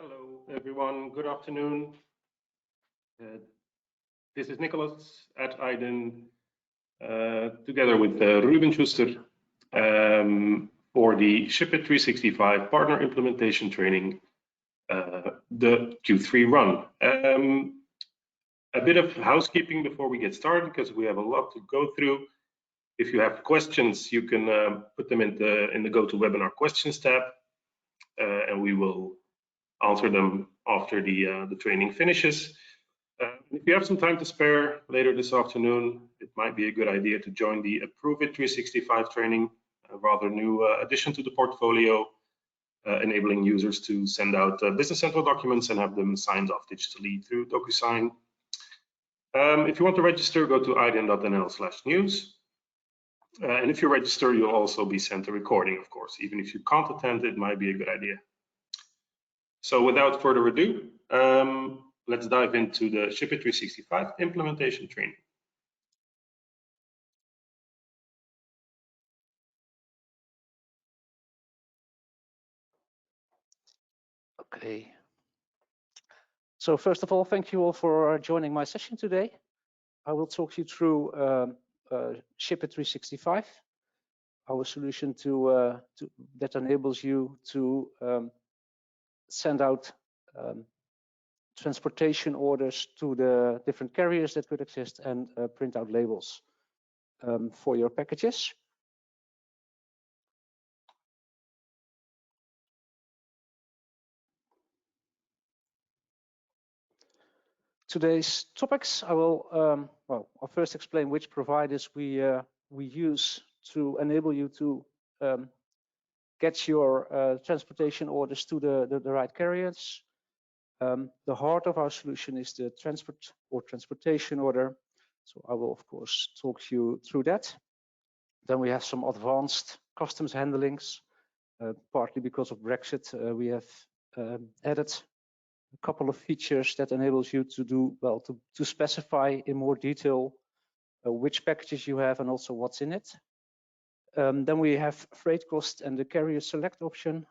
Hello, everyone. Good afternoon. This is Nicholas at idyn, together with Ruben Schuster for the ShipIT 365 Partner Implementation Training, the Q3 run. A bit of housekeeping before we get started, because we have a lot to go through. If you have questions, you can put them in the GoToWebinar questions tab, and we will answer them after the training finishes. If you have some time to spare later this afternoon, it might be a good idea to join the Approve It 365 training, a rather new addition to the portfolio, enabling users to send out Business Central documents and have them signed off digitally through DocuSign. If you want to register, go to idyn.nl/news. And if you register, you'll also be sent a recording, of course. Even if you can't attend, it might be a good idea. So without further ado, let's dive into the ShipIT 365 implementation training. Okay. So first of all, thank you all for joining my session today. I will talk you through ShipIT 365, our solution that enables you to send out transportation orders to the different carriers that could exist and print out labels for your packages. Today's topics, I'll first explain which providers we use to enable you to get your transportation orders to the right carriers. The heart of our solution is the transportation order. So I will, of course, talk you through that. Then we have some advanced customs handlings. Partly because of Brexit, we have added a couple of features that enables you to do, well, to specify in more detail which packages you have and also what's in it. Then we have freight cost and the carrier select option.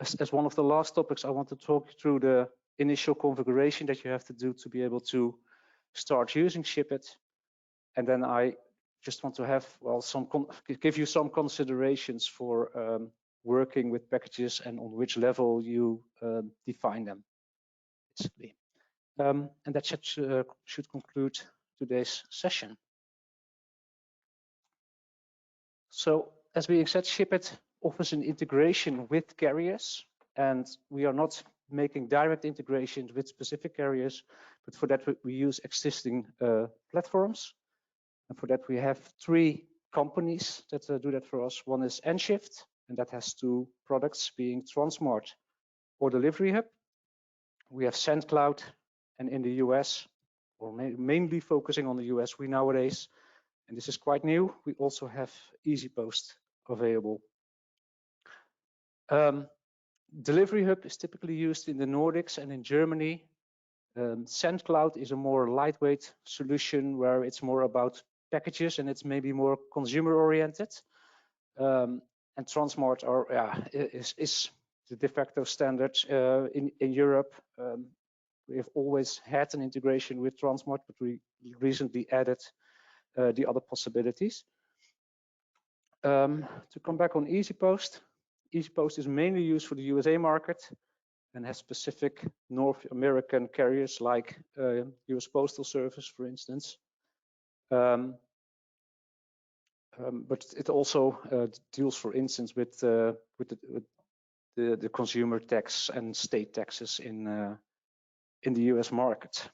As one of the last topics, I want to talk you through the initial configuration that you have to do to be able to start using ShipIT. And then I just want to have, well, give you some considerations for working with packages and on which level you define them, basically. And that should conclude today's session. So, as we said, ShipIT offers an integration with carriers, and we are not making direct integrations with specific carriers, but for that we use existing platforms. And for that we have three companies that do that for us. One is Nshift, and that has two products, being Transmart or Delivery Hub. We have SendCloud, and in the US, or mainly focusing on the US nowadays, and this is quite new, we also have EasyPost available. Delivery Hub is typically used in the Nordics and in Germany. SendCloud is a more lightweight solution where it's more about packages and it's maybe more consumer oriented. And Transmart is the de facto standard in Europe. We have always had an integration with Transmart, but we recently added the other possibilities. To come back on EasyPost, EasyPost is mainly used for the USA market and has specific North American carriers like US Postal Service, for instance. But it also deals, for instance, with the consumer tax and state taxes in the US market.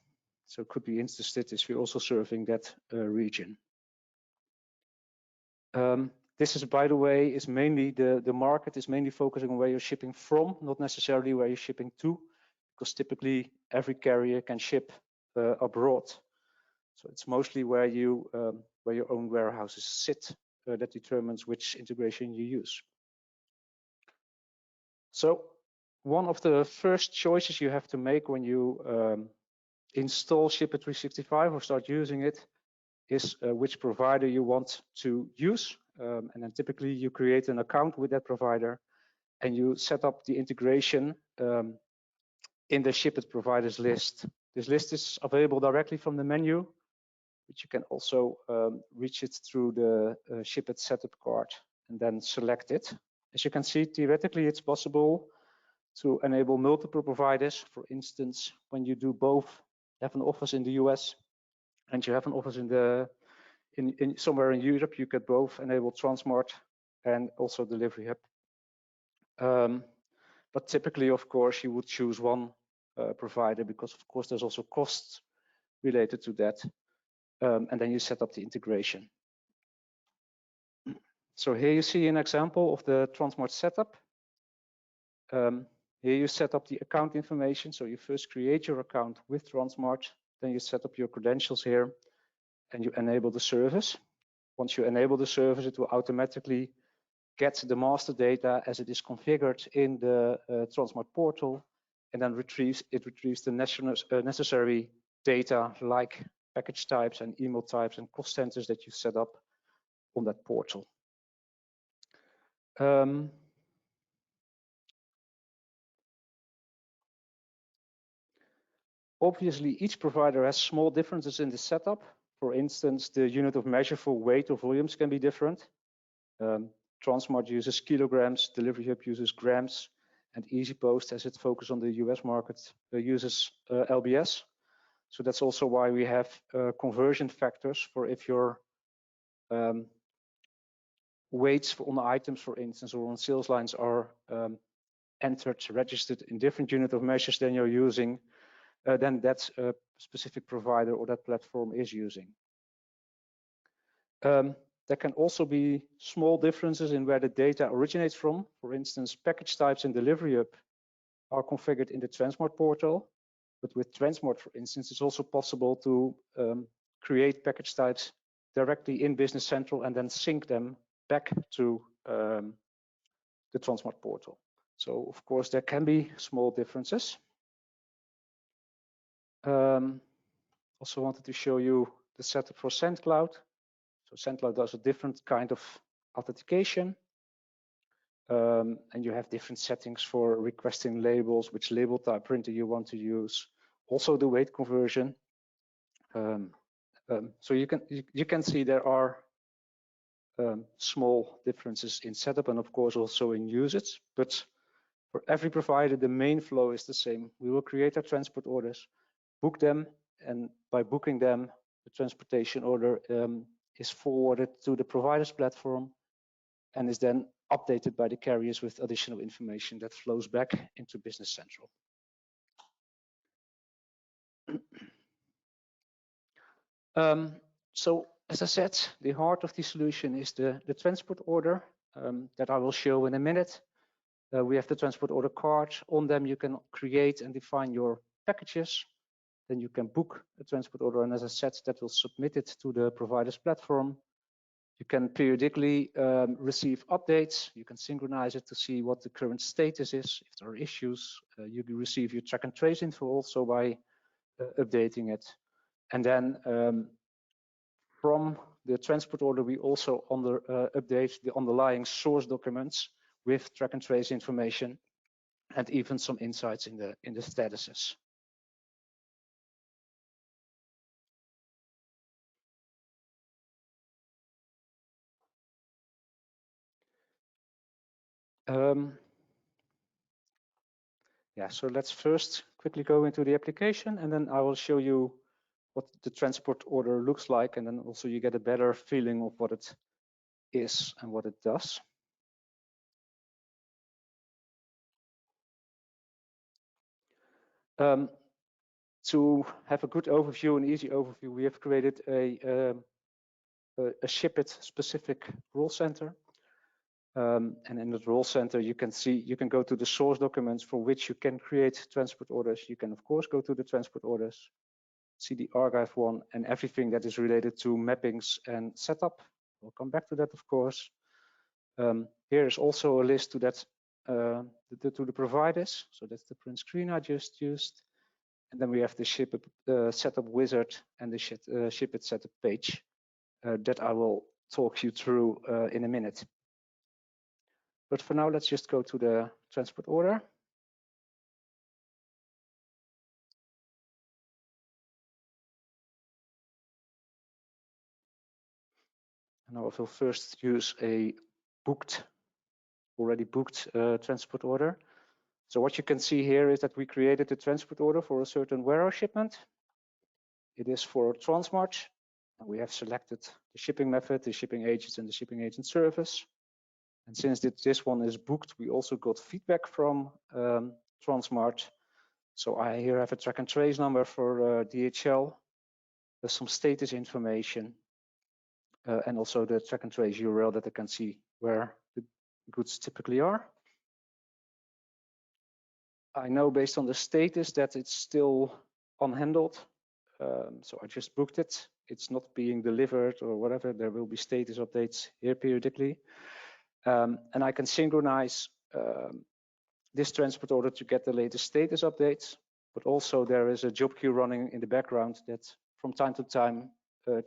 So it could be interested if you're also serving that region. This is, by the way, is mainly the market is mainly focusing on where you're shipping from, not necessarily where you're shipping to, because typically every carrier can ship abroad. So it's mostly where your own warehouses sit that determines which integration you use. So one of the first choices you have to make when you install ShipIT 365 or start using it is which provider you want to use. And then typically you create an account with that provider and you set up the integration in the ShipIT providers list. This list is available directly from the menu, but you can also reach it through the ShipIT setup card and then select it. As you can see, theoretically, it's possible to enable multiple providers. For instance, when you do both, have an office in the US and you have an office in somewhere in Europe, you could both enable Transmart and also Delivery Hub. But typically, of course, you would choose one provider because, of course, there's also costs related to that. And then you set up the integration. So here you see an example of the Transmart setup. Here you set up the account information. So you first create your account with Transmart, then you set up your credentials here, and you enable the service. Once you enable the service, it will automatically get the master data as it is configured in the Transmart portal, and then it retrieves the necessary data like package types and email types and cost centers that you set up on that portal. Obviously, each provider has small differences in the setup. For instance, the unit of measure for weight or volumes can be different. Transmart uses kilograms, Delivery Hub uses grams, and EasyPost, as it focuses on the US market, uses LBS. So that's also why we have conversion factors for if your weights on the items, for instance, or on sales lines are entered, registered in different unit of measures than you're using, then that specific provider or that platform is using. There can also be small differences in where the data originates from. For instance, package types in Delivery Hub are configured in the Transmart portal, but with Transmart, for instance, it's also possible to create package types directly in Business Central and then sync them back to the Transmart portal. So, of course, there can be small differences. Also wanted to show you the setup for SendCloud. So SendCloud does a different kind of authentication. And you have different settings for requesting labels, which label type printer you want to use. Also the weight conversion. So you can see there are small differences in setup and of course also in usage, but for every provider, the main flow is the same. We will create our transport orders, book them, and by booking them, the transportation order is forwarded to the provider's platform and is then updated by the carriers with additional information that flows back into Business Central. So as I said, the heart of the solution is the transport order that I will show in a minute. We have the transport order card. On them, you can create and define your packages. Then you can book a transport order, and as I said, that will submit it to the provider's platform. You can periodically receive updates. You can synchronize it to see what the current status is. If there are issues, you can receive your track and trace info also by updating it. And then from the transport order, we also update the underlying source documents with track and trace information and even some insights in the statuses. Yeah, so let's first quickly go into the application, and then I will show you what the transport order looks like, and then also you get a better feeling of what it is and what it does. To have a good overview, an easy overview, we have created a ShipIT specific role center. And in the role center, you can go to the source documents for which you can create transport orders. You can, of course, go to the transport orders, see the archive one, and everything that is related to mappings and setup. We'll come back to that, of course. Here is also a list to that to the providers. So that's the print screen I just used. And then we have the ShipIT setup wizard and the ShipIT setup page that I will talk you through in a minute. But for now, let's just go to the transport order. And I will first use a already booked transport order. So what you can see here is that we created a transport order for a certain warehouse shipment. It is for Transmart. We have selected the shipping method, the shipping agents, and the shipping agent service. And since this one is booked, we also got feedback from Transmart. So I here have a track and trace number for DHL. There's some status information and also the track and trace URL that I can see where the goods typically are. I know based on the status that it's still unhandled. So I just booked it. It's not being delivered or whatever. There will be status updates here periodically. And I can synchronize this transport order to get the latest status updates. But also there is a job queue running in the background that from time to time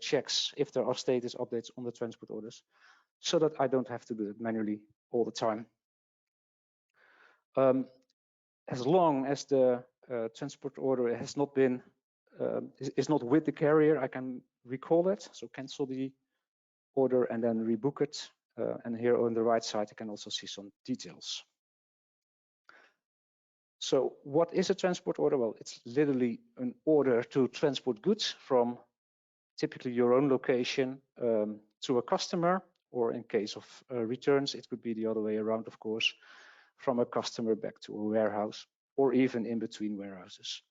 checks if there are status updates on the transport orders so that I don't have to do it manually all the time. As long as the transport order has not been is not with the carrier, I can recall it, so cancel the order and then rebook it. And here on the right side, I can also see some details. So what is a transport order? Well, it's literally an order to transport goods from typically your own location to a customer, or in case of returns, it could be the other way around, of course, from a customer back to a warehouse, or even in between warehouses.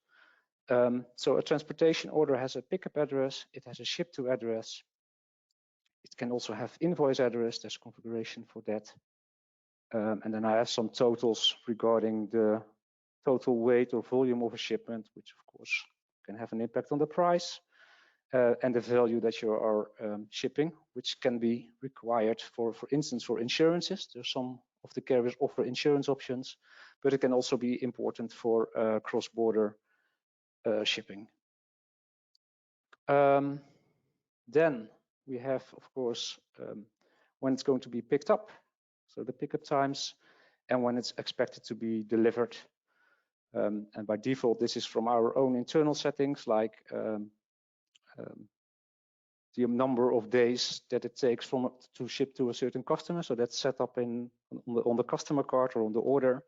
So a transportation order has a pickup address, it has a ship to address, it can also have invoice address, there's configuration for that. And then I have some totals regarding the total weight or volume of a shipment, which of course can have an impact on the price, and the value that you are shipping, which can be required for instance, for insurances. There's some of the carriers offer insurance options, but it can also be important for cross-border shipping. Then we have, of course, when it's going to be picked up, so the pickup times, and when it's expected to be delivered. And by default, this is from our own internal settings, like the number of days that it takes to ship to a certain customer. So that's set up on the customer card or on the order.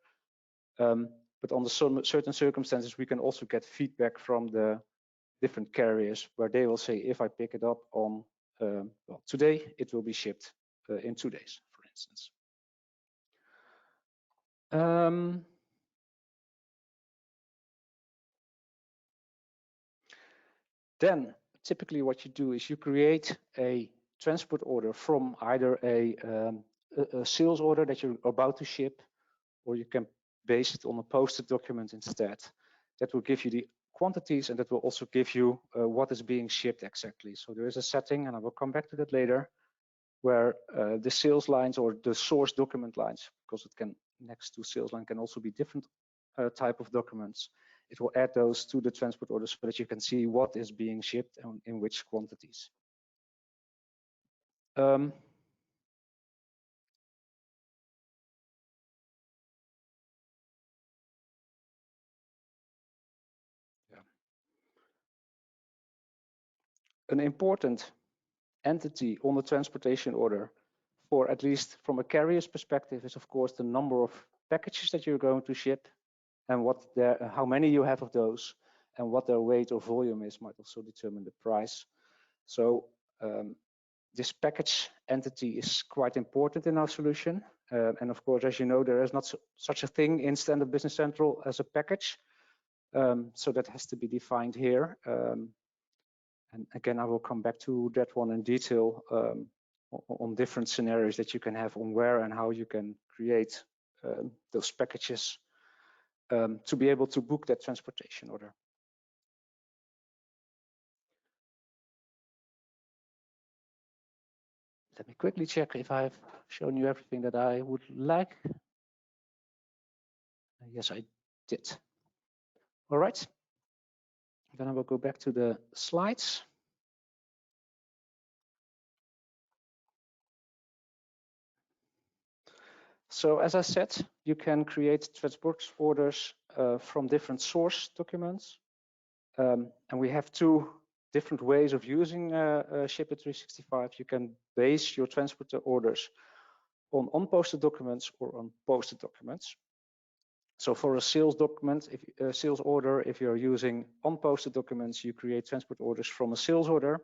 But under certain circumstances, we can also get feedback from the different carriers where they will say, if I pick it up on well, today, it will be shipped in 2 days, for instance. Then typically what you do is you create a transport order from either a sales order that you're about to ship, or you can base it on a posted document instead. That will give you the quantities, and that will also give you what is being shipped exactly. So there is a setting, and I will come back to that later, where the sales lines or the source document lines, because it can, next to sales line, can also be different type of documents. It will add those to the transport orders so that you can see what is being shipped and in which quantities. An important entity on the transportation order, for at least from a carrier's perspective, is of course the number of packages that you're going to ship, and how many you have of those, and what their weight or volume is might also determine the price. So this package entity is quite important in our solution. And of course, as you know, there is not such a thing in Standard Business Central as a package. So that has to be defined here. And again, I will come back to that one in detail on different scenarios that you can have on where and how you can create those packages to be able to book that transportation order. Let me quickly check if I've shown you everything that I would like. Yes, I did. All right. Then I will go back to the slides. So as I said, you can create transport orders from different source documents. And we have two different ways of using ShipIT 365. You can base your transport orders on unposted documents or on posted documents. So for a sales document, if a sales order, if you're using unposted documents, you create transport orders from a sales order.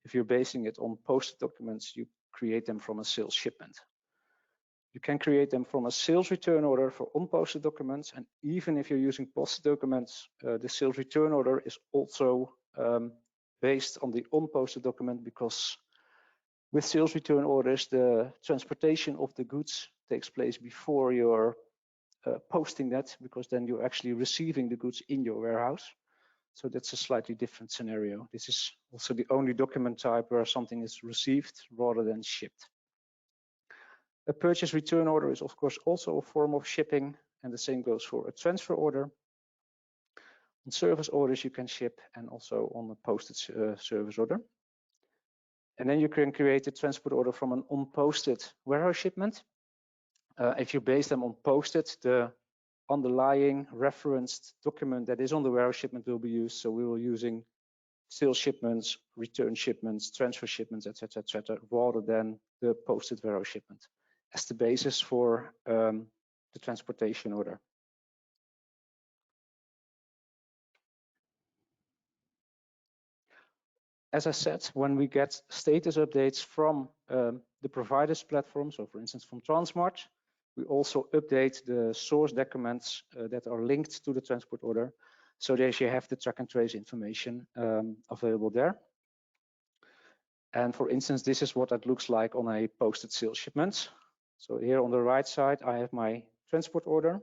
If you're basing it on posted documents, you create them from a sales shipment. You can create them from a sales return order for unposted documents. And even if you're using posted documents, the sales return order is also based on the unposted document, because with sales return orders, the transportation of the goods takes place before you're posting that, because then you're actually receiving the goods in your warehouse. So that's a slightly different scenario. This is also the only document type where something is received rather than shipped. A purchase return order is of course also a form of shipping, and the same goes for a transfer order. On service orders you can ship, and also on a posted service order. And then you can create a transport order from an unposted warehouse shipment. If you base them on posted, the underlying referenced document that is on the warehouse shipment will be used. So we will using sales shipments, return shipments, transfer shipments, etc., rather than the posted warehouse shipment as the basis for the transportation order. As I said, when we get status updates from the provider's platform, so for instance from Transmart, we also update the source documents that are linked to the transport order, so that you have the track and trace information available there. And for instance, this is what that looks like on a posted sales shipment. So here on the right side, I have my transport order.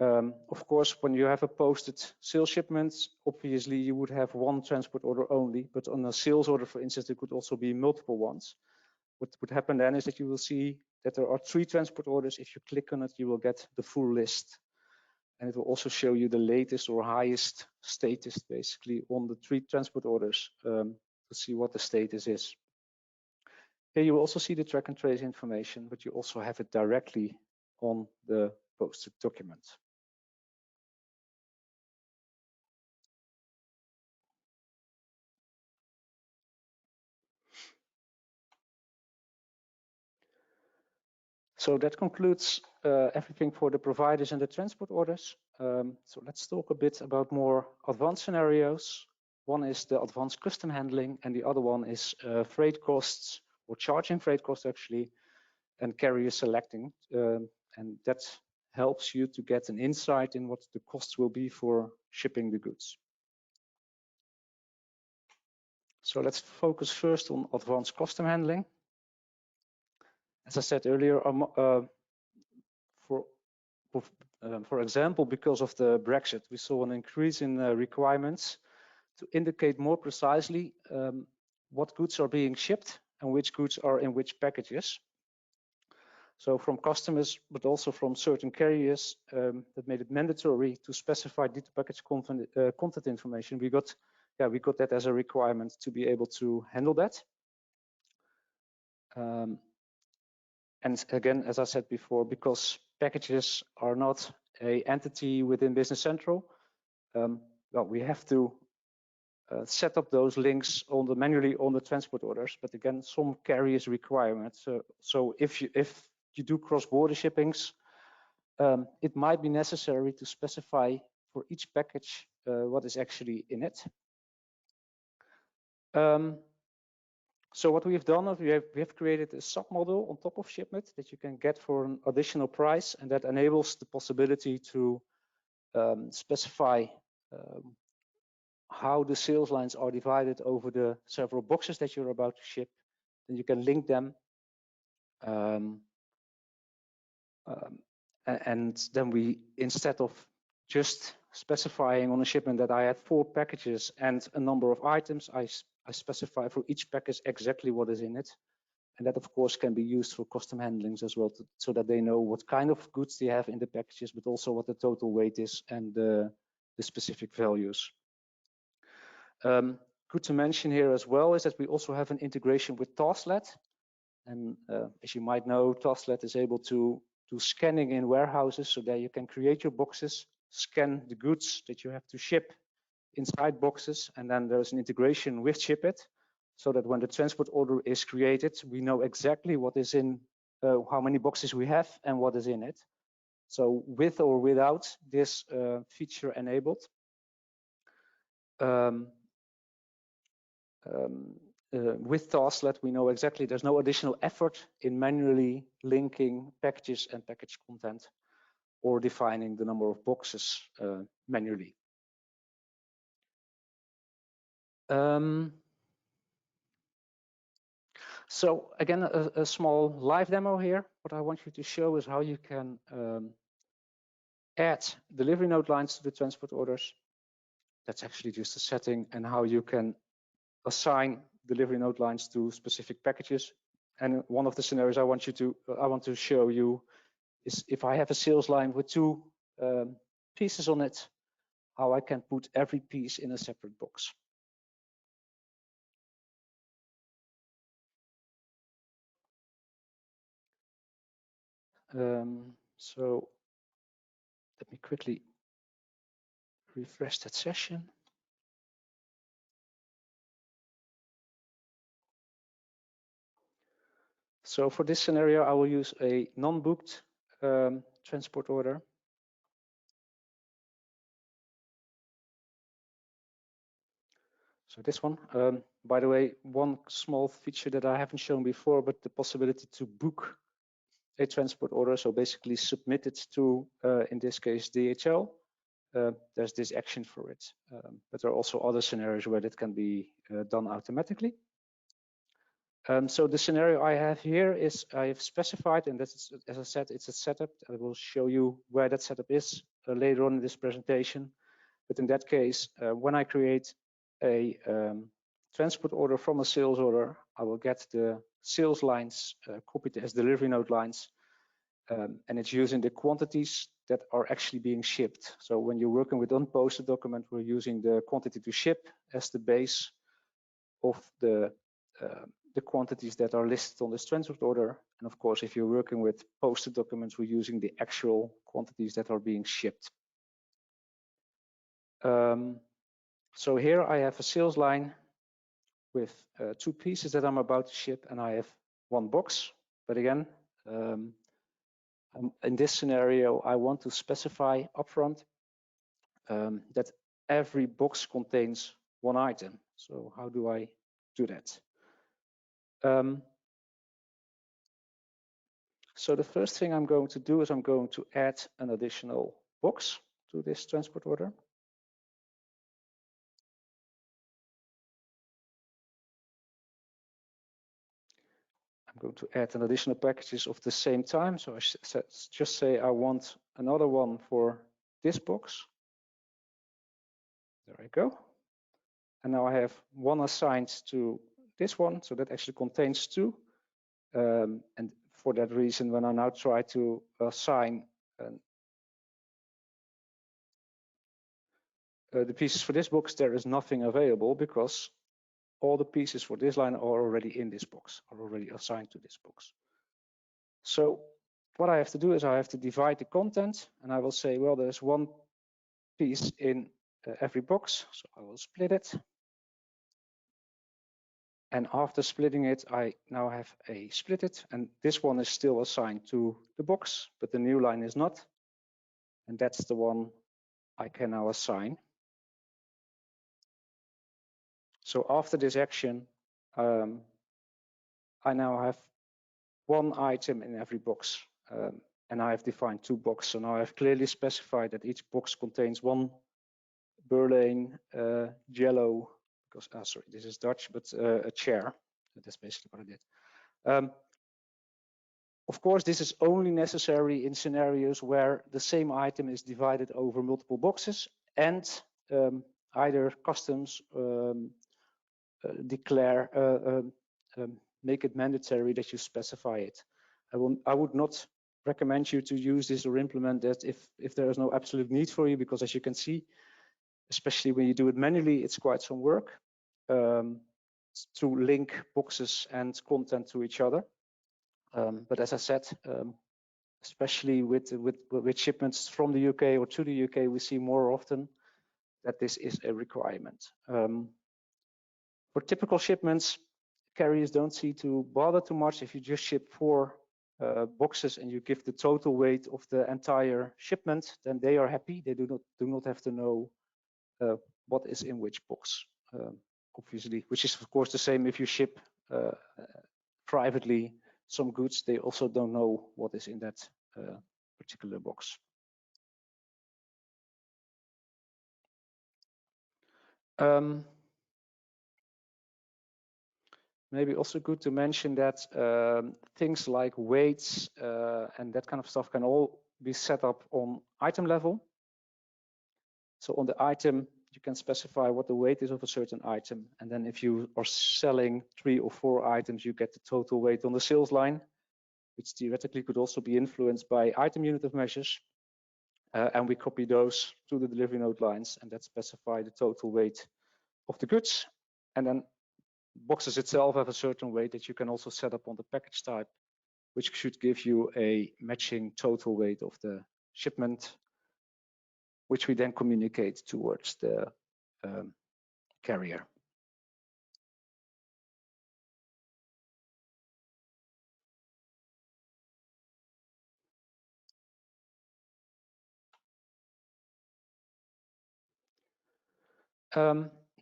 Of course, when you have a posted sales shipment, obviously you would have one transport order only, but on a sales order, for instance, there could also be multiple ones. What would happen then is that you will see that there are 3 transport orders. If you click on it, you will get the full list. And it will also show you the latest or highest status basically on the 3 transport orders to see what the status is. Here you will also see the track and trace information, but you also have it directly on the posted document. So that concludes everything for the providers and the transport orders. So let's talk a bit about more advanced scenarios. One is the advanced custom handling, and the other one is freight costs, or charging freight costs actually, and carrier selecting. And that helps you to get an insight in what the costs will be for shipping the goods. So let's focus first on advanced custom handling. As I said earlier, for example, because of the Brexit, we saw an increase in requirements to indicate more precisely what goods are being shipped and which goods are in which packages. So from customers, but also from certain carriers, that made it mandatory to specify detailed package content information. We got that as a requirement to be able to handle that. And again, as I said before, because packages are not an entity within Business Central, well, we have to set up those links manually on the transport orders. But again, some carriers requirements. So if you do cross-border shippings, it might be necessary to specify for each package what is actually in it. So what we have done is we have created a submodel on top of ShipIT that you can get for an additional price, and that enables the possibility to specify how the sales lines are divided over the several boxes that you're about to ship. Then you can link them. And then we, instead of just specifying on a shipment that I had 4 packages and a number of items, I specify for each package exactly what is in it. And that, of course, can be used for custom handlings as well, so that they know what kind of goods they have in the packages, but also what the total weight is and the specific values. Good to mention here as well is that we also have an integration with Tasklet. And as you might know, Tasklet is able to do scanning in warehouses, so that you can create your boxes, scan the goods that you have to ship inside boxes, and then there's an integration with ShipIT, so that when the transport order is created, we know exactly what is in, how many boxes we have and what is in it. So with or without this feature enabled, with Tasklet, we know exactly there's no additional effort in manually linking packages and package content or defining the number of boxes manually. So again, a small live demo here. What I want you to show is how you can add delivery note lines to the transport orders. That's actually just a setting, and how you can assign delivery note lines to specific packages. And one of the scenarios I want to show you is if I have a sales line with two pieces on it, how I can put every piece in a separate box. So let me quickly refresh that session. So for this scenario, I will use a non-booked transport order. So this one, by the way, one small feature that I haven't shown before, but the possibility to book a transport order, so basically submit it to, in this case, DHL. There's this action for it, but there are also other scenarios where that can be done automatically. So the scenario I have here is I have specified, and that's, as I said, it's a setup. I will show you where that setup is later on in this presentation. But in that case, when I create a transport order from a sales order, I will get the sales lines copied as delivery note lines, and it's using the quantities that are actually being shipped. So when you're working with unposted document, we're using the quantity to ship as the base of the quantities that are listed on this transport order. And of course, if you're working with posted documents, we're using the actual quantities that are being shipped. So here I have a sales line with two pieces that I'm about to ship, and I have one box. But again, in this scenario, I want to specify upfront that every box contains one item. So how do I do that? So the first thing I'm going to do is I'm going to add an additional box to this transport order. I'm going to add an additional packages of the same time. So I just say I want another one for this box. There I go. And now I have one assigned to this one. So that actually contains two. And for that reason, when I now try to assign the pieces for this box, there is nothing available because all the pieces for this line are already in this box, are already assigned to this box. So what I have to do is I have to divide the content, and I will say, well, there's one piece in every box, so I will split it. And after splitting it, I now have a split it, and this one is still assigned to the box, but the new line is not. And that's the one I can now assign. So after this action, I now have one item in every box, and I have defined two boxes. So now I've clearly specified that each box contains one Berlin yellow, because sorry, this is Dutch, but a chair. That's basically what I did. Of course, this is only necessary in scenarios where the same item is divided over multiple boxes, and either customs make it mandatory that you specify it. I would not recommend you to use this or implement that if there is no absolute need for you, because as you can see, especially when you do it manually, it's quite some work to link boxes and content to each other. But as I said, especially with shipments from the UK or to the UK, we see more often that this is a requirement. For typical shipments, carriers don't see to bother too much if you just ship 4 boxes and you give the total weight of the entire shipment, then they are happy. They do not have to know what is in which box, obviously, which is of course the same if you ship privately some goods. They also don't know what is in that particular box. Maybe also good to mention that things like weights and that kind of stuff can all be set up on item level. So on the item, you can specify what the weight is of a certain item. And then if you are selling 3 or 4 items, you get the total weight on the sales line, which theoretically could also be influenced by item unit of measures. And we copy those to the delivery note lines and that specify the total weight of the goods. And then boxes itself have a certain weight that you can also set up on the package type, which should give you a matching total weight of the shipment, which we then communicate towards the carrier.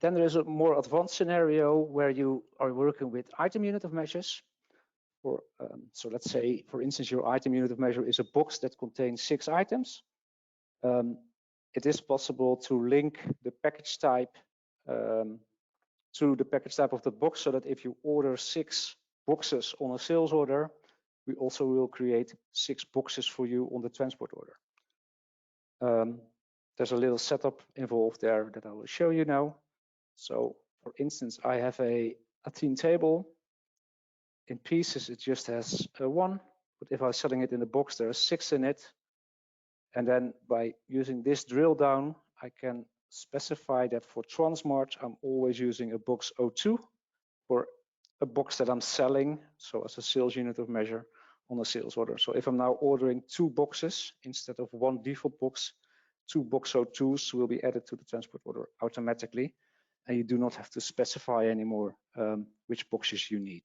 Then there is a more advanced scenario where you are working with item unit of measures. So let's say, for instance, your item unit of measure is a box that contains 6 items. It is possible to link the package type to the package type of the box, so that if you order 6 boxes on a sales order, we also will create 6 boxes for you on the transport order. There's a little setup involved there that I will show you now. So for instance, I have a idyn table. In pieces, it just has 1, but if I'm selling it in a box, there are 6 in it. And then by using this drill down, I can specify that for Transmart, I'm always using a box 02 for a box that I'm selling, so as a sales unit of measure on a sales order. So if I'm now ordering 2 boxes instead of 1 default box, 2 box 02s will be added to the transport order automatically, and you do not have to specify anymore which boxes you need.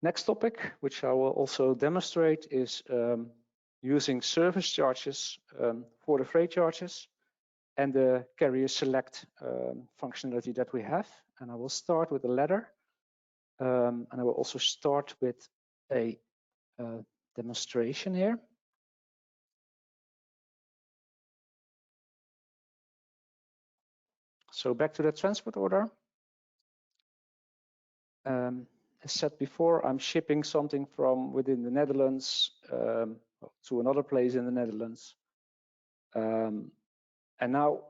Next topic, which I will also demonstrate, is using service charges for the freight charges and the carrier select functionality that we have. And I will start with a letter, and I will also start with a demonstration here. So back to the transport order. As said before, I'm shipping something from within the Netherlands to another place in the Netherlands. And now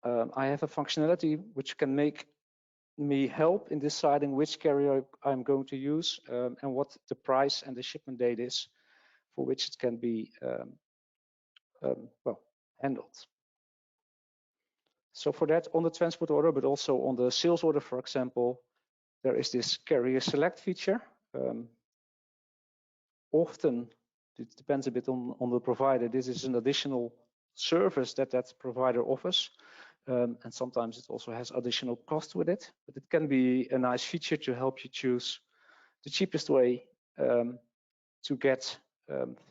I have a functionality which can make me help in deciding which carrier I'm going to use and what the price and the shipment date is for which it can be handled. So for that, on the transport order, but also on the sales order, for example, there is this carrier select feature. Often, it depends a bit on the provider. This is an additional service that provider offers. And sometimes it also has additional cost with it, but it can be a nice feature to help you choose the cheapest way to get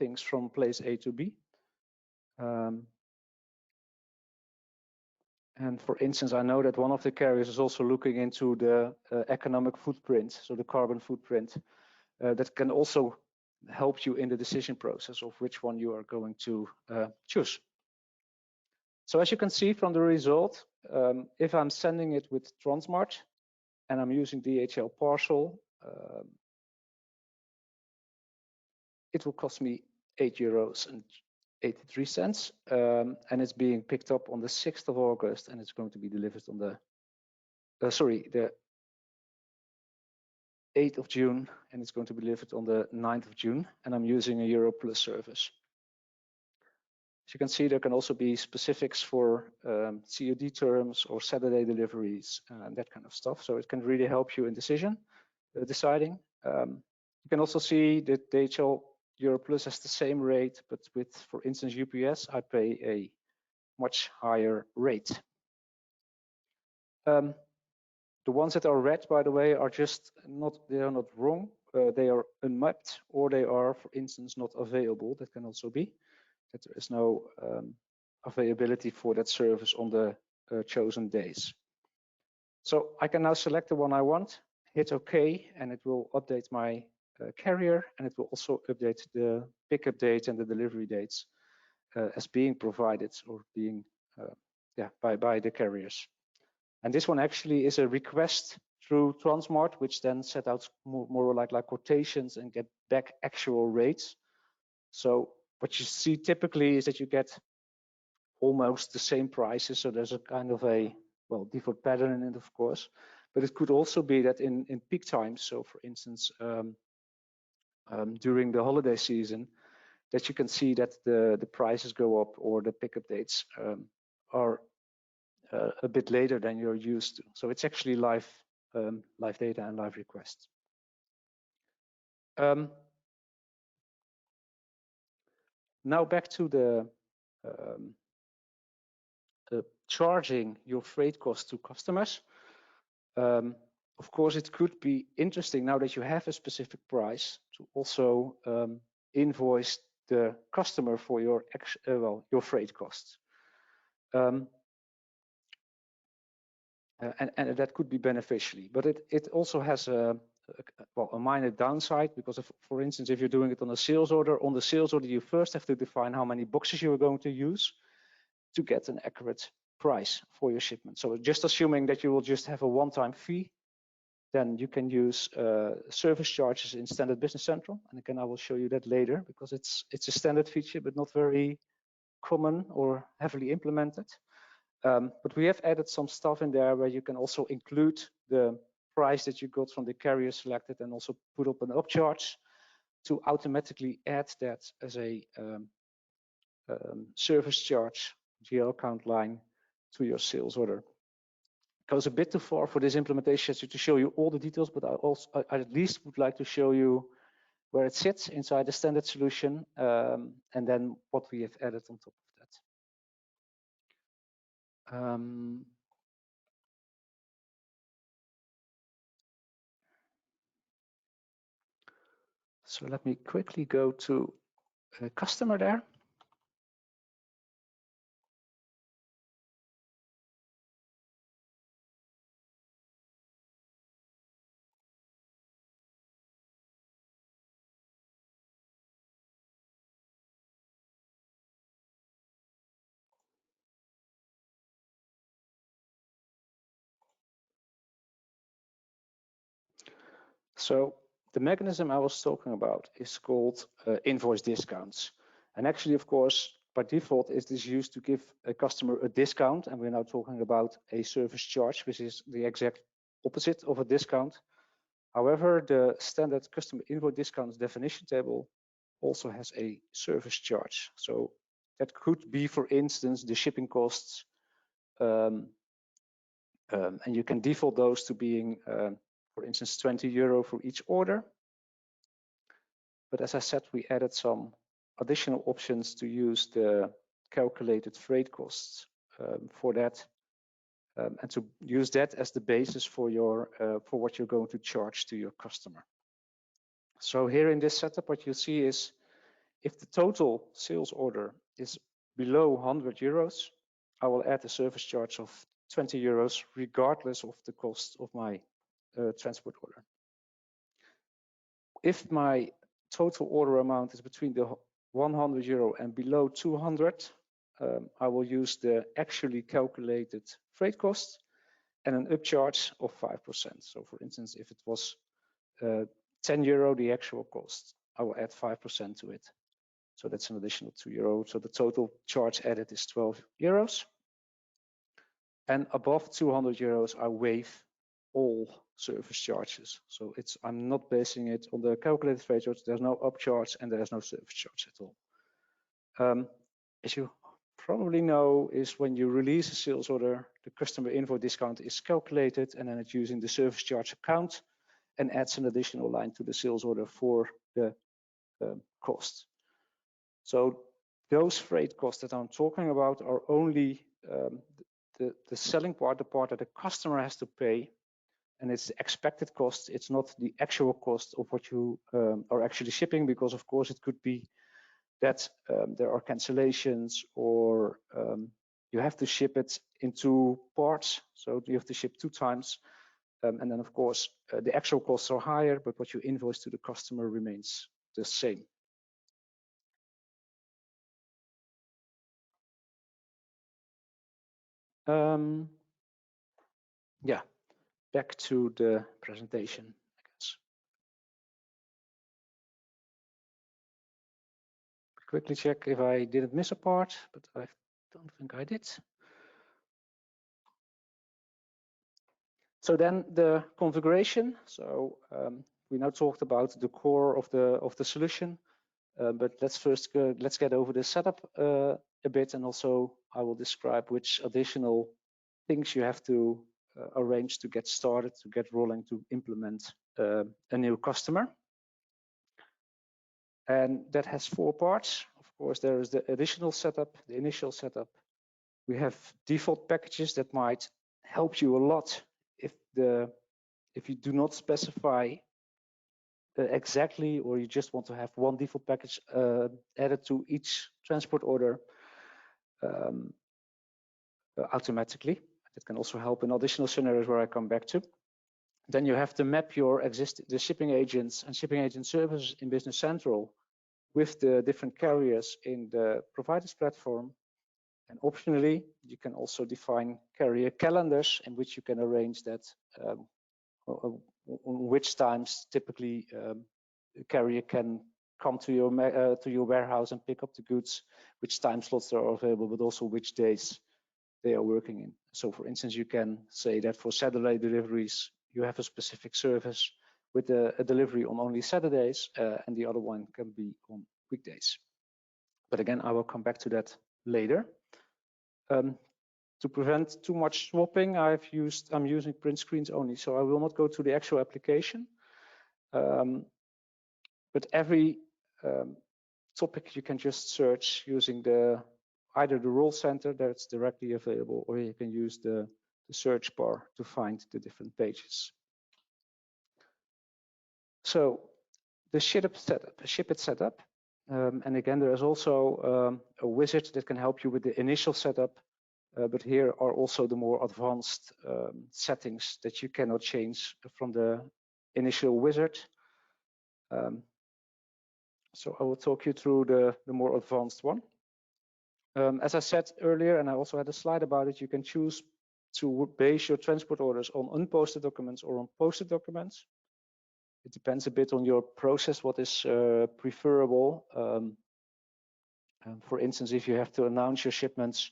things from place A to B. And for instance, I know that one of the carriers is also looking into the economic footprint, so the carbon footprint, that can also help you in the decision process of which one you are going to choose. So as you can see from the result, if I'm sending it with Transmart and I'm using DHL parcel, it will cost me €8.83, and it's being picked up on the 6th of August, and it's going to be delivered on the 8th of June, and it's going to be delivered on the 9th of June, and I'm using a Euro Plus service. As you can see, there can also be specifics for COD terms or Saturday deliveries and that kind of stuff. So it can really help you in deciding. You can also see that DHL Europe Plus has the same rate, but with, for instance, UPS, I pay a much higher rate. The ones that are red, by the way, are just not, they are not wrong. They are unmapped, or they are, for instance, not available. That can also be that there is no availability for that service on the chosen days. So I can now select the one I want, hit OK, and it will update my carrier, and it will also update the pickup date and the delivery dates as being provided or being by the carriers. And this one actually is a request through Transmart, which then set out more like quotations and get back actual rates. So what you see typically is that you get almost the same prices. So there's a kind of a, well, default pattern in it, of course, but it could also be that in peak times. So for instance, during the holiday season, that you can see that the prices go up or the pickup dates are a bit later than you're used to. So it's actually live data and live requests. Now back to the charging your freight costs to customers. Of course, it could be interesting now that you have a specific price to also invoice the customer for your freight costs. And that could be beneficially, but it also has a minor downside, because for instance, if you're doing it on a sales order, you first have to define how many boxes you are going to use to get an accurate price for your shipment. So just assuming that you will just have a one-time fee, then you can use service charges in Standard Business Central. And again, I will show you that later, because it's a standard feature, but not very common or heavily implemented. But we have added some stuff in there where you can also include the price that you got from the carrier selected and also put up an upcharge to automatically add that as a service charge GL count line to your sales order. It goes a bit too far for this implementation to show you all the details, but I at least would like to show you where it sits inside the standard solution, and then what we have added on top of that. So let me quickly go to a customer there. So the mechanism I was talking about is called invoice discounts. And actually, of course, by default, it is used to give a customer a discount. And we're now talking about a service charge, which is the exact opposite of a discount. However, the standard customer invoice discounts definition table also has a service charge. So that could be, for instance, the shipping costs. And you can default those to being for instance, €20 for each order. But as I said, we added some additional options to use the calculated freight costs for that, and to use that as the basis for what you're going to charge to your customer. So here in this setup, what you see is if the total sales order is below €100, I will add a service charge of €20 regardless of the cost of my transport order. If my total order amount is between the €100 and below 200, I will use the actually calculated freight cost and an upcharge of 5%. So for instance, if it was €10, the actual cost, I will add 5% to it. So that's an additional €2. So the total charge added is €12. And above €200, I waive all service charges. So I'm not basing it on the calculated freight charge. There's no upcharge and there's no service charge at all. As you probably know is when you release a sales order, the customer invoice discount is calculated, and then it's using the service charge account and adds an additional line to the sales order for the cost. So those freight costs that I'm talking about are only the selling part, the part that the customer has to pay, and it's the expected cost. It's not the actual cost of what you are actually shipping, because of course it could be that there are cancellations, or you have to ship it in 2 parts, so you have to ship 2 times, and then of course the actual costs are higher, but what you invoice to the customer remains the same. Yeah, back to the presentation, I guess. Quickly check if I didn't miss a part, but I don't think I did. So then the configuration. So we now talked about the core of the solution, but let's get over the setup a bit, and also I will describe which additional things you have to arrange to get started, to get rolling, to implement a new customer. And that has 4 parts. Of course, there is the additional setup, the initial setup. We have default packages that might help you a lot if you do not specify exactly, or you just want to have one default package added to each transport order automatically. That can also help in additional scenarios where I come back to. Then you have to map your the shipping agents and shipping agent services in Business Central with the different carriers in the providers platform. And optionally, you can also define carrier calendars in which you can arrange that on which times typically the carrier can come to your warehouse and pick up the goods, which time slots are available, but also which days they are working in. So for instance, you can say that for Saturday deliveries, you have a specific service with a delivery on only Saturdays, and the other one can be on weekdays. But again, I will come back to that later. To prevent too much swapping, I'm using print screens only, so I will not go to the actual application. But every topic you can just search using either the role center that's directly available, or you can use the search bar to find the different pages. So the ShipIT setup, and again, there is also a wizard that can help you with the initial setup. But here are also the more advanced settings that you cannot change from the initial wizard. So I will talk you through the more advanced one. As I said earlier, and I also had a slide about it, you can choose to base your transport orders on unposted documents or on posted documents. It depends a bit on your process, what is preferable. For instance, if you have to announce your shipments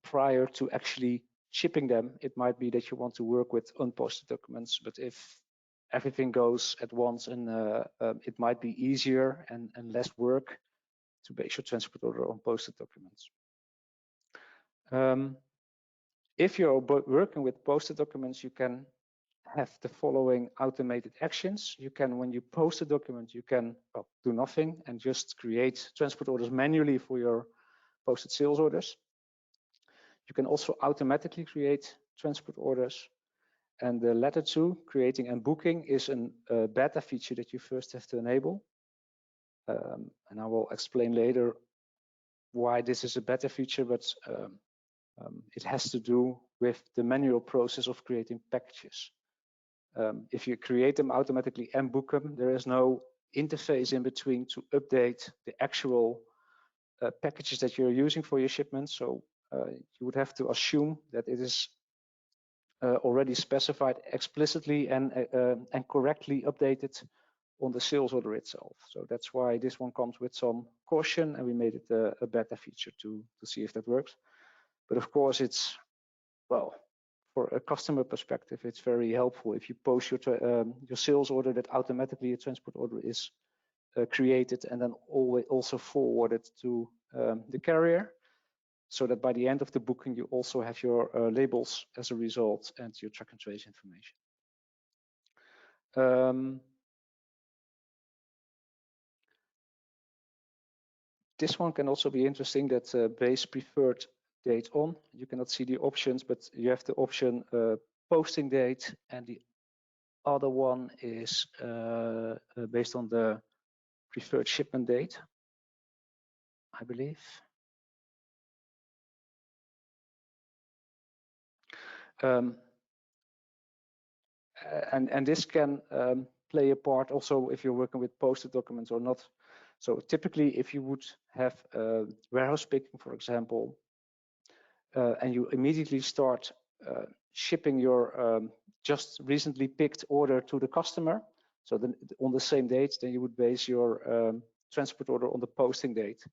prior to actually shipping them, it might be that you want to work with unposted documents. But if everything goes at once, and it might be easier and less work to base your transport order on posted documents. If you're working with posted documents, you can have the following automated actions. You can, when you post a document, you can do nothing and just create transport orders manually for your posted sales orders. You can also automatically create transport orders. And the latter two, creating and booking, is a beta feature that you first have to enable. And I will explain later why this is a beta feature, but it has to do with the manual process of creating packages. If you create them automatically and book them, there is no interface in between to update the actual packages that you're using for your shipments. So you would have to assume that it is already specified explicitly and correctly updated on the sales order itself. So that's why this one comes with some caution, and we made it a beta feature to see if that works. But of course, it's, well, for a customer perspective, it's very helpful if you post your sales order, that automatically a transport order is created and then always also forwarded to the carrier. so that by the end of the booking, you also have your labels as a result and your track and trace information. This one can also be interesting, that base preferred date on. You cannot see the options, but you have the option posting date, and the other one is based on the preferred shipment date, I believe. And this can play a part also if you're working with posted documents or not. So typically, if you would have warehouse picking, for example, and you immediately start shipping your just recently picked order to the customer, so then on the same date, then you would base your transport order on the posting date.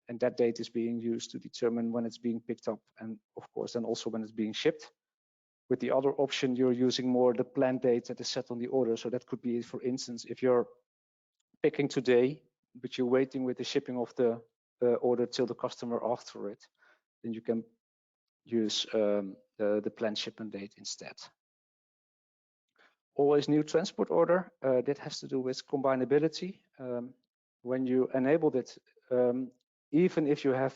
And that date is being used to determine when it's being picked up, and of course, then also when it's being shipped. With the other option, you're using more the planned date that is set on the order. So that could be, for instance, if you're picking today, but you're waiting with the shipping of the order till the customer asks for it, then you can use the planned shipment date instead. Always new transport order, that has to do with combinability. When you enabled it, even if you have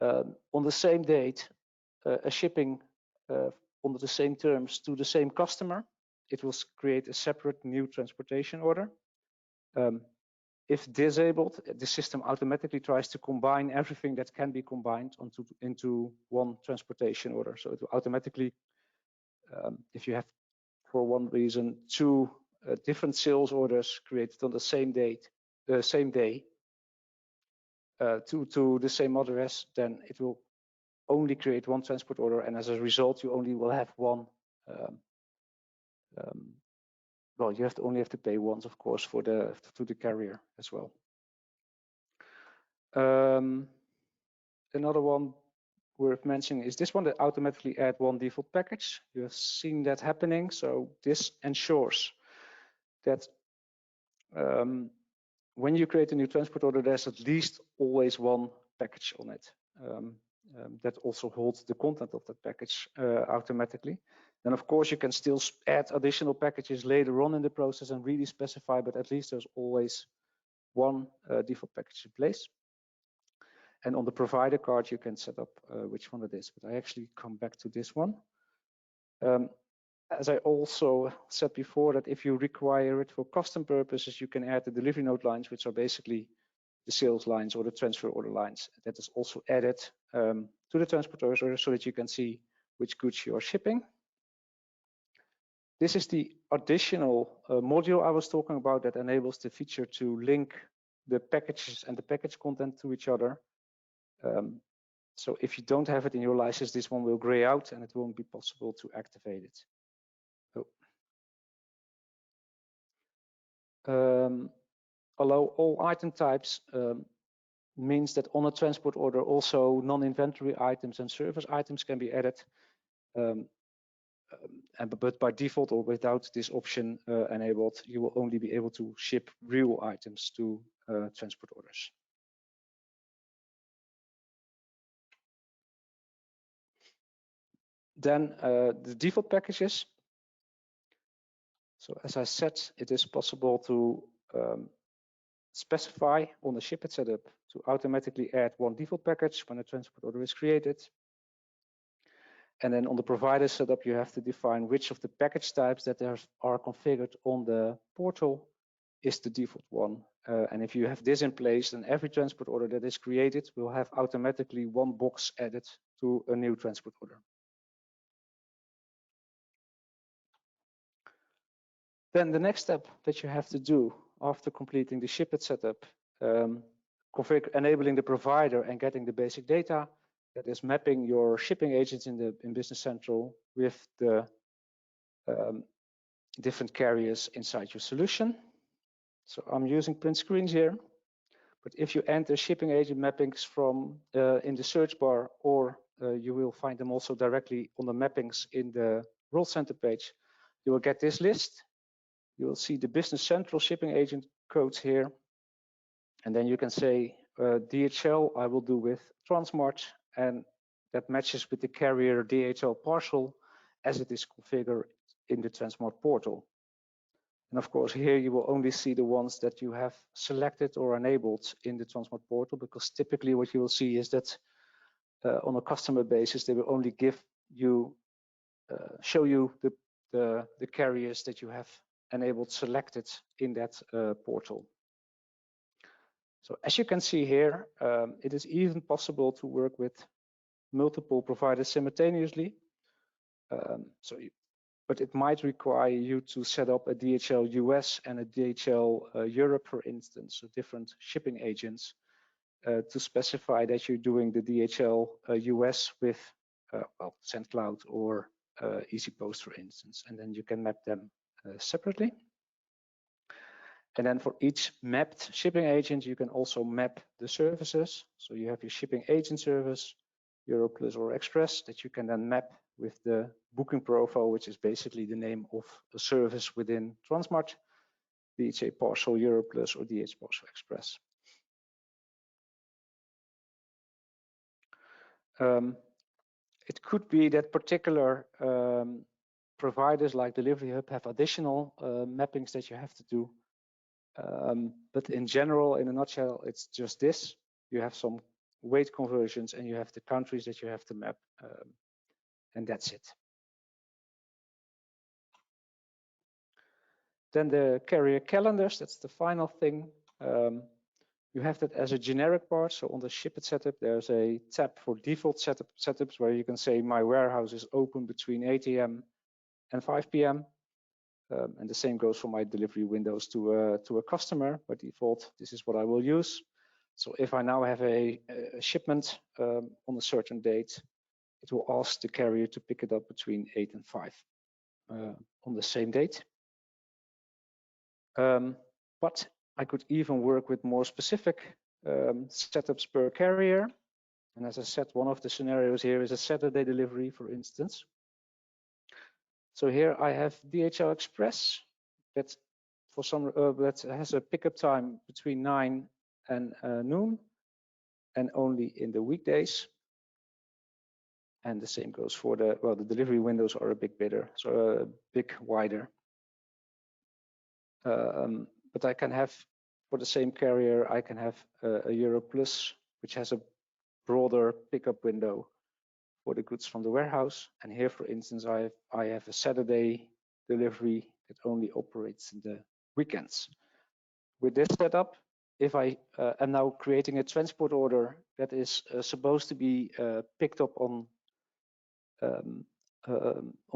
on the same date a shipping under the same terms to the same customer, it will create a separate new transportation order. If disabled, the system automatically tries to combine everything that can be combined into one transportation order. So it will automatically, if you have, for one reason, two different sales orders created on the same date, the same day, to the same address, then it will only create one transport order, and as a result, you only will have one. Well, you only have to pay once, of course, to the carrier as well. Another one worth mentioning is this one, that automatically add one default package. You have seen that happening, so this ensures that when you create a new transport order, there's at least always one package on it. That also holds the content of that package automatically. Then of course you can still add additional packages later on in the process and really specify, but at least there's always one default package in place. And on the provider card, you can set up which one it is, but I actually come back to this one. As I also said before, that if you require it for custom purposes, you can add the delivery note lines, which are basically the sales lines or the transfer order lines. That is also added to the transport order so that you can see which goods you are shipping. This is the additional module I was talking about that enables the feature to link the packages and the package content to each other. So if you don't have it in your license, this one will gray out and it won't be possible to activate it. Allow all item types means that on a transport order also non-inventory items and service items can be added. But by default or without this option enabled, you will only be able to ship real items to transport orders. Then the default packages. So as I said, it is possible to specify on the ShipIT setup to automatically add one default package when a transport order is created. And then on the provider setup, you have to define which of the package types that are configured on the portal is the default one. And if you have this in place, then every transport order that is created will have automatically one box added to a new transport order. Then the next step that you have to do after completing the ShipIT setup, enabling the provider and getting the basic data, that is mapping your shipping agents in Business Central with the different carriers inside your solution. So I'm using print screens here, but if you enter shipping agent mappings from in the search bar, or you will find them also directly on the mappings in the Role Center page, you will get this list. You will see the Business Central shipping agent codes here. And then you can say DHL, I will do with Transmart, and that matches with the carrier DHL parcel as it is configured in the Transport portal. And of course, here you will only see the ones that you have selected or enabled in the Transport portal, because typically what you will see is that on a customer basis, they will only give you, show you the carriers that you have enabled selected in that portal. So as you can see here, it is even possible to work with multiple providers simultaneously. But it might require you to set up a DHL US and a DHL Europe, for instance, so different shipping agents, to specify that you're doing the DHL US with well, SendCloud or EasyPost, for instance, and then you can map them separately. And then for each mapped shipping agent, you can also map the services. So you have your shipping agent service, Europlus or Express, that you can then map with the booking profile, which is basically the name of the service within Transmart, DHA Parcel, Europlus, or DH Parcel Express. It could be that particular providers like Delivery Hub have additional mappings that you have to do. But in general, in a nutshell, it's just this. You have some weight conversions and you have the countries that you have to map, and that's it. Then the carrier calendars, that's the final thing. You have that as a generic part. So on the ShipIT setup, there's a tab for default setups where you can say my warehouse is open between 8 AM and 5 PM. And the same goes for my delivery windows to a customer. By default, this is what I will use. So if I now have a shipment on a certain date, it will ask the carrier to pick it up between 8 and 5 on the same date. But I could even work with more specific setups per carrier. And as I said, one of the scenarios here is a Saturday delivery, for instance. So here I have DHL Express that for some that has a pickup time between 9 and noon, and only in the weekdays. And the same goes for the delivery windows are a bit bigger, so a bit wider. But I can have, for the same carrier, I can have a Europlus, which has a broader pickup window for the goods from the warehouse. And here, for instance, I have a Saturday delivery that only operates in the weekends. With this setup, if I am now creating a transport order that is supposed to be picked up on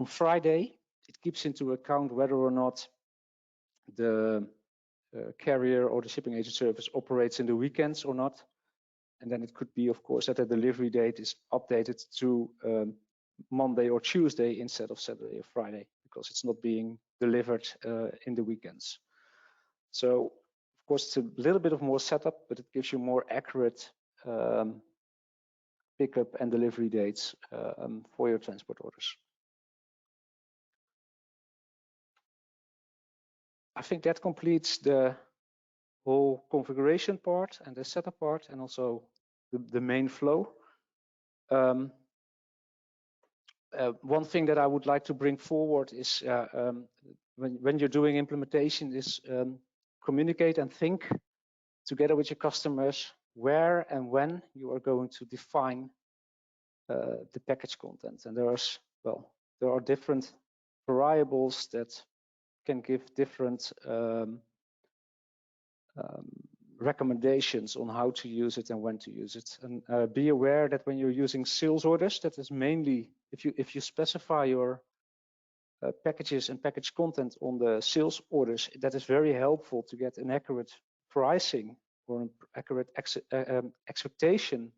Friday, it keeps into account whether or not the carrier or the shipping agent service operates in the weekends or not. And then it could be, of course, that the delivery date is updated to Monday or Tuesday instead of Saturday or Friday, because it's not being delivered in the weekends. So, of course, it's a little bit of more setup, but it gives you more accurate pickup and delivery dates for your transport orders. I think that completes the whole configuration part and the setup part, and also the main flow. One thing that I would like to bring forward is when you're doing implementation is communicate and think together with your customers where and when you are going to define the package content. And there are different variables that can give different recommendations on how to use it and when to use it. And be aware that when you're using sales orders, that is mainly if you specify your packages and package content on the sales orders, that is very helpful to get an accurate pricing or an accurate expectation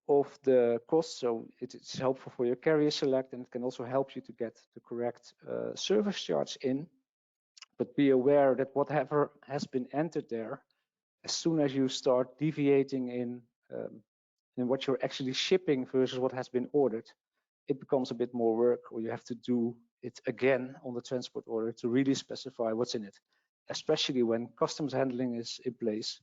of the cost. So it's helpful for your carrier select, and it can also help you to get the correct service charge in. But be aware that whatever has been entered there, as soon as you start deviating in what you're actually shipping versus what has been ordered, it becomes a bit more work, or you have to do it again on the transport order to really specify what's in it, especially when customs handling is in place.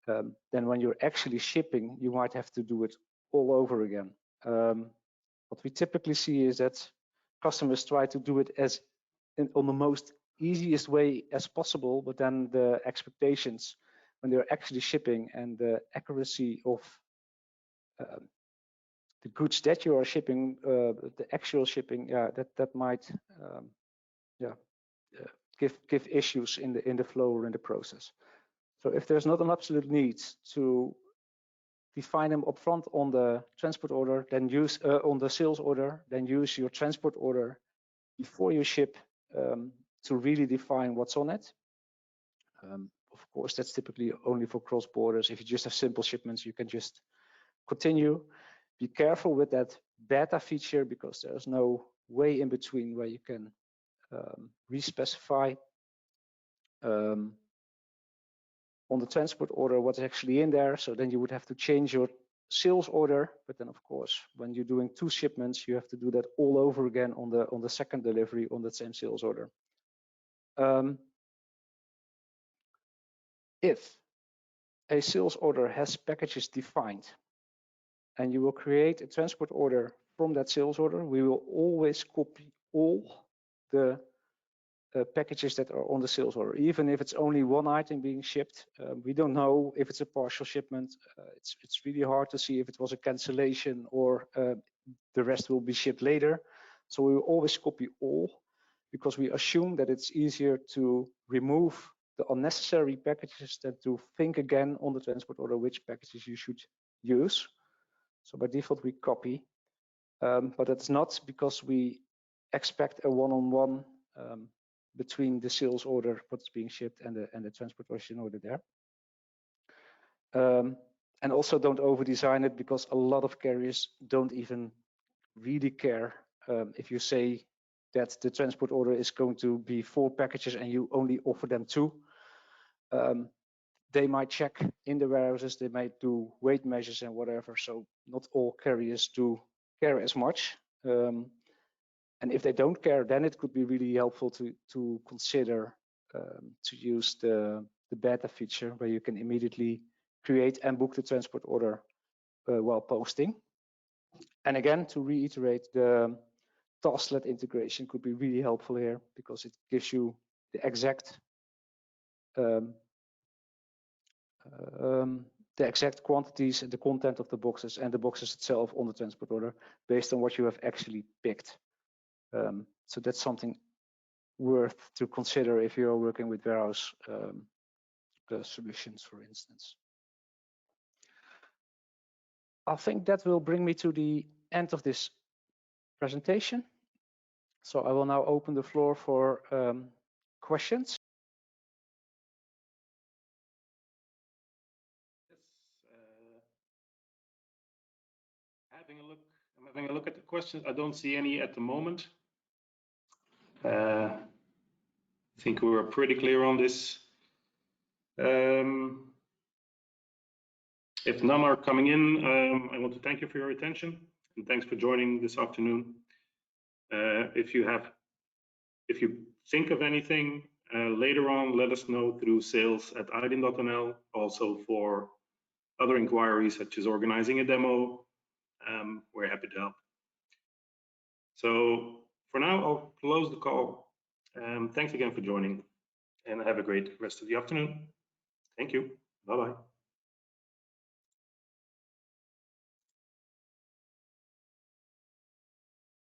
then when you're actually shipping, you might have to do it all over again. What we typically see is that customers try to do it on the most easiest way as possible, but then the expectations when they're actually shipping and the accuracy of the goods that you are shipping, the actual shipping, that might give issues in the flow or in the process. So if there's not an absolute need to define them upfront on the transport order, then use on the sales order, then use your transport order before you ship to really define what's on it. Of course, that's typically only for cross borders. If you just have simple shipments, you can just continue. Be careful with that beta feature because there's no way in between where you can respecify on the transport order what's actually in there. So then you would have to change your sales order. But then, of course, when you're doing 2 shipments, you have to do that all over again on the second delivery on that same sales order. If a sales order has packages defined and you will create a transport order from that sales order, we will always copy all the packages that are on the sales order, even if it's only one item being shipped. We don't know if it's a partial shipment. It's really hard to see if it was a cancellation or the rest will be shipped later. So we will always copy all because we assume that it's easier to remove the unnecessary packages than to think again on the transport order which packages you should use. So by default we copy, but it's not because we expect a one-on-one between the sales order, what's being shipped, and the transportation order there. And also don't over-design it because a lot of carriers don't even really care if you say that the transport order is going to be 4 packages and you only offer them 2. They might check in the warehouses, they might do weight measures and whatever. So not all carriers do care as much. And if they don't care, then it could be really helpful to consider to use the beta feature where you can immediately create and book the transport order while posting. And again, to reiterate, the Tasklet integration could be really helpful here because it gives you the exact quantities and the content of the boxes and the boxes itself on the transport order based on what you have actually picked. So that's something worth to consider if you're working with warehouse solutions, for instance. I think that will bring me to the end of this presentation. So I will now open the floor for questions. I'm having a look at the questions. I don't see any at the moment. I think we were pretty clear on this. If none are coming in, I want to thank you for your attention and thanks for joining this afternoon. If you think of anything later on, let us know through sales@idyn.nl. Also for other inquiries such as organizing a demo, we're happy to help. So for now, I'll close the call. Thanks again for joining and have a great rest of the afternoon. Thank you. Bye-bye.